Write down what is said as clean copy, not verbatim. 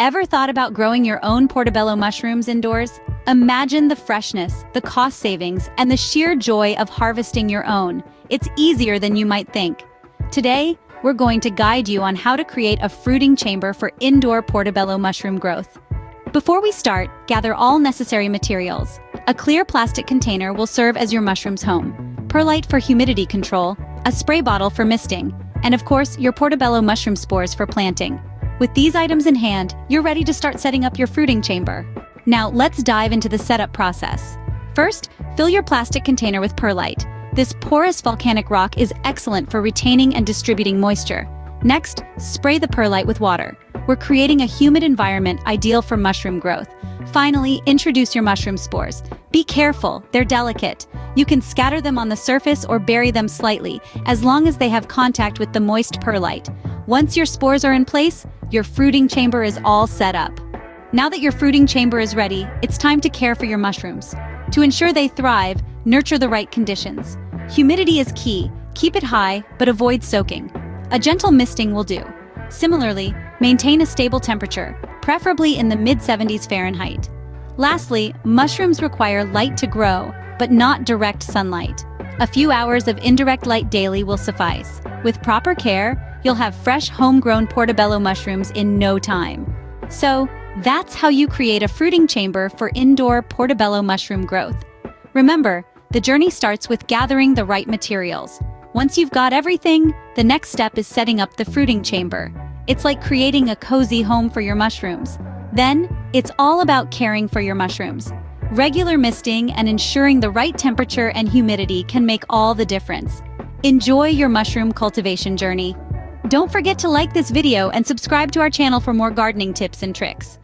Ever thought about growing your own portobello mushrooms indoors? Imagine the freshness, the cost savings, and the sheer joy of harvesting your own. It's easier than you might think. Today, we're going to guide you on how to create a fruiting chamber for indoor portobello mushroom growth. Before we start, gather all necessary materials. A clear plastic container will serve as your mushroom's home, perlite for humidity control, a spray bottle for misting, and of course, your portobello mushroom spores for planting. With these items in hand, you're ready to start setting up your fruiting chamber. Now, let's dive into the setup process. First, fill your plastic container with perlite. This porous volcanic rock is excellent for retaining and distributing moisture. Next, spray the perlite with water. We're creating a humid environment ideal for mushroom growth. Finally, introduce your mushroom spores. Be careful, they're delicate. You can scatter them on the surface or bury them slightly, as long as they have contact with the moist perlite. Once your spores are in place, your fruiting chamber is all set up. Now that your fruiting chamber is ready, it's time to care for your mushrooms. To ensure they thrive, nurture the right conditions. Humidity is key. Keep it high, but avoid soaking. A gentle misting will do. Similarly, maintain a stable temperature, preferably in the mid-70s Fahrenheit. Lastly, mushrooms require light to grow, but not direct sunlight. A few hours of indirect light daily will suffice. With proper care, you'll have fresh, homegrown portobello mushrooms in no time. So, that's how you create a fruiting chamber for indoor portobello mushroom growth. Remember, the journey starts with gathering the right materials. Once you've got everything, the next step is setting up the fruiting chamber. It's like creating a cozy home for your mushrooms. Then, it's all about caring for your mushrooms. Regular misting and ensuring the right temperature and humidity can make all the difference. Enjoy your mushroom cultivation journey. Don't forget to like this video and subscribe to our channel for more gardening tips and tricks.